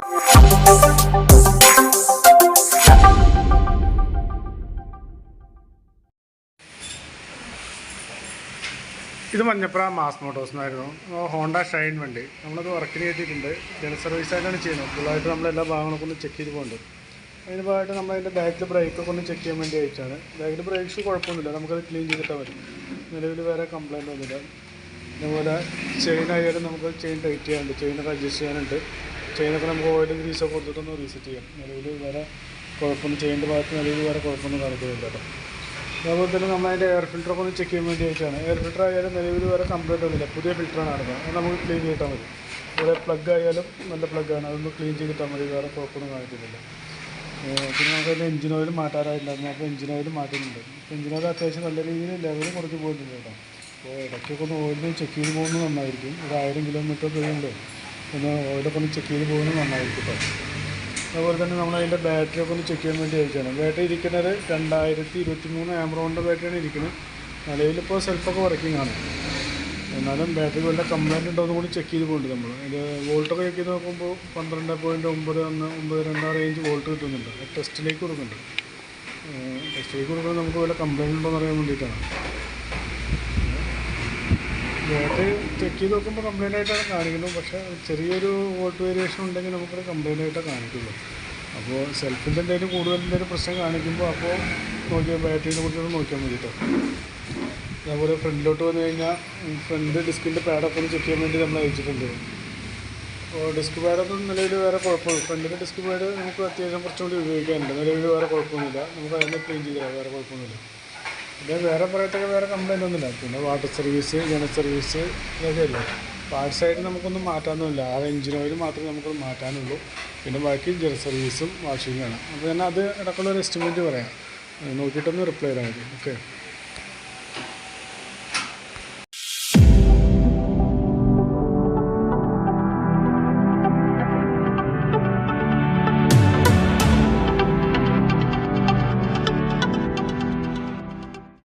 ഇത് Manjapra mass Motors എന്നായിരുന്നു. Honda Shine വണ്ടി നമ്മളത് വർക്കിന് കയറ്റിയിട്ടുണ്ട്. ജനറൽ സർവീസായിട്ടാണ് ചെയ്യുന്നത്. ഫുള്ളായിട്ട് നമ്മളെല്ലാ ഭാഗങ്ങളൊക്കെ ഒന്ന് ചെക്ക് ചെയ്ത് പോകുന്നുണ്ട്. അതിന് ഭാഗമായിട്ട് നമ്മളതിൻ്റെ ബാക്കിൽ ബ്രേക്കൊക്കെ ഒന്ന് ചെക്ക് ചെയ്യാൻ വേണ്ടി അയച്ചാണ്. ബാക്കിൽ ബ്രേക്സ് കുഴപ്പമൊന്നുമില്ല, നമുക്കത് ക്ലീൻ ചെയ്തിട്ടാൽ മതി. നിലവിൽ വേറെ കംപ്ലയിൻ്റ് ഒന്നുമില്ല. അതുപോലെ ചെയിൻ ആയാലും നമുക്ക് ചെയിൻ ടൈറ്റ് ചെയ്യാനുണ്ട്, ചെയിനൊക്കെ അഡ്ജസ്റ്റ് ചെയ്യാനുണ്ട്. ചെയിനൊക്കെ നമുക്ക് ഓയിലും ഗ്രീസൊക്കെ കൊടുത്തിട്ടൊന്ന് റീസെറ്റ് ചെയ്യാം. നിലവിൽ വേറെ കുഴപ്പമൊന്നും ചെയിൻ്റെ ഭാഗത്ത് നിലവിൽ വേറെ കുഴപ്പമൊന്നും കാണിക്കുന്നില്ല കേട്ടോ. അതുപോലെ തന്നെ നമ്മളതിൻ്റെ എയർ ഫിൽറ്ററൊക്കെ ഒന്ന് ചെക്ക് ചെയ്യാൻ വേണ്ടി അയച്ചാണ്. എയർ ഫിൽറ്റർ ആയാലും നിലവിൽ വേറെ കംപ്ലയിൻ്റ് ഒന്നുമില്ല, പുതിയ ഫിൽറ്ററാണ് നടക്കുന്നത്. അത് നമുക്ക് ക്ലീൻ ചെയ്തിട്ടാൽ മതി. ഇവിടെ പ്ലഗ് ആയാലും നല്ല പ്ലഗ്ഗാണ്, അതൊന്ന് ക്ലീൻ ചെയ്തിട്ടാൽ മതി, വേറെ കുഴപ്പമൊന്നും കാണിക്കുന്നില്ല. പിന്നെ നമുക്കതിൻ്റെ എഞ്ചിൻ ഓയിൽ മാറ്റാറായിട്ടുണ്ടായിരുന്നു. അപ്പോൾ എഞ്ചിൻ ഓയിൽ മാറ്റുന്നുണ്ട്. എഞ്ചിൻ ഓയിൽ അത്യാവശ്യം നല്ല രീതിയിൽ ലെവൽ കുറച്ച് പോയിട്ടുണ്ട് കേട്ടോ. അപ്പോൾ ഇടയ്ക്കൊക്കെ ഒന്ന് ഓയിൽ ചെക്ക് ചെയ്ത് പോകുന്നത് നന്നായിരിക്കും. ഒരു 1000 കിലോമീറ്റർ കഴിയുമ്പോൾ ഒന്ന് ഓയിലൊക്കെ ഒന്ന് ചെക്ക് ചെയ്ത് പോകുന്നത് നന്നായിരിക്കും കേട്ടോ. അതുപോലെ തന്നെ നമ്മളതിൻ്റെ ബാറ്ററിയൊക്കെ ഒന്ന് ചെക്ക് ചെയ്യാൻ വേണ്ടി അയച്ചാണ്. ബാറ്ററി ഇരിക്കുന്നത് 2023 ആംബ്രോണിൻ്റെ ബാറ്ററിയാണ് ഇരിക്കുന്നത്. നിലവിലിപ്പോൾ സെൽഫൊക്കെ വർക്കിംഗ് ആണ്. എന്നാലും ബാറ്ററി വല്ല കംപ്ലയിൻ്റ് ഉണ്ടോ എന്ന് കൂടി ചെക്ക് ചെയ്ത് പോകുന്നുണ്ട് നമ്മൾ. അതിൻ്റെ വോൾട്ടൊക്കെ ചെക്ക് ചെയ്ത് നോക്കുമ്പോൾ 12.91 റേഞ്ച് വോൾട്ട് കിട്ടുന്നുണ്ട്. ടെസ്റ്റിലേക്ക് കൊടുക്കുന്നുണ്ട്. ടെസ്റ്റിലേക്ക് കൊടുക്കുമ്പോൾ നമുക്ക് വല്ല കംപ്ലയിൻ്റ് ഉണ്ടോ എന്ന് അറിയാൻ വേണ്ടിയിട്ടാണ്. ബാറ്ററി ചെക്ക് ചെയ്ത് നോക്കുമ്പോൾ കംപ്ലയിൻ്റ് ആയിട്ടാണ് കാണിക്കുന്നത്. പക്ഷേ ചെറിയൊരു വോൾട്ട് വേരിയേഷൻ ഉണ്ടെങ്കിൽ നമുക്കൊരു കംപ്ലയിൻ്റ് ആയിട്ടേ കാണിക്കുള്ളൂ. അപ്പോൾ സെൽഫിൻ്റെ എന്തെങ്കിലും കൂടുതൽ എന്തെങ്കിലും പ്രശ്നം കാണിക്കുമ്പോൾ അപ്പോൾ നോക്കിയാൽ ബാറ്ററിനെ കുറിച്ചൊന്ന് നോക്കിയാൽ മതി കേട്ടോ. അതുപോലെ ഫ്രണ്ടിലോട്ട് വന്നു കഴിഞ്ഞാൽ ഫ്രണ്ട് ഡിസ്കിൻ്റെ പാഡൊക്കെ ഒന്ന് ചെക്ക് ചെയ്യാൻ വേണ്ടി നമ്മൾ അയച്ചിട്ടുണ്ട്. അപ്പോൾ ഡിസ്ക് പാഡൊന്നും നിലവിൽ വേറെ കുഴപ്പമില്ല. ഫ്രണ്ടിൻ്റെ ഡിസ്ക് പാഡ് നമുക്ക് അത്യാവശ്യം കുറച്ചും കൂടി ഉപയോഗിക്കാനുണ്ട്. നിലവിൽ വേറെ കുഴപ്പമൊന്നുമില്ല, നമുക്ക് അതിനെ ക്ലീൻ ചെയ്താൽ വേറെ കുഴപ്പമൊന്നുമില്ല. പിന്നെ വേറെ പറയത്തൊക്കെ വേറെ കംപ്ലയിൻ്റ് ഒന്നുമില്ല. പിന്നെ വാട്ടർ സർവീസ്, ജനറൽ സർവീസ് ഇതൊക്കെ അല്ലേ. പാർട്സായിട്ട് നമുക്കൊന്നും മാറ്റാനൊന്നുമില്ല. ആ എഞ്ചിൻ ഓയിൽ മാത്രമേ നമുക്ക് മാറ്റാനുള്ളൂ. പിന്നെ ബാക്കി ജനറൽ സർവീസും വാഷിങ്ങാണ്. അപ്പോൾ ഞാൻ അത് ഇടയ്ക്കുള്ള ഒരു എസ്റ്റിമേറ്റ് പറയാം, നോക്കിയിട്ടൊന്ന് റിപ്ലൈ ചെയ്താൽ മതി. ഓക്കെ.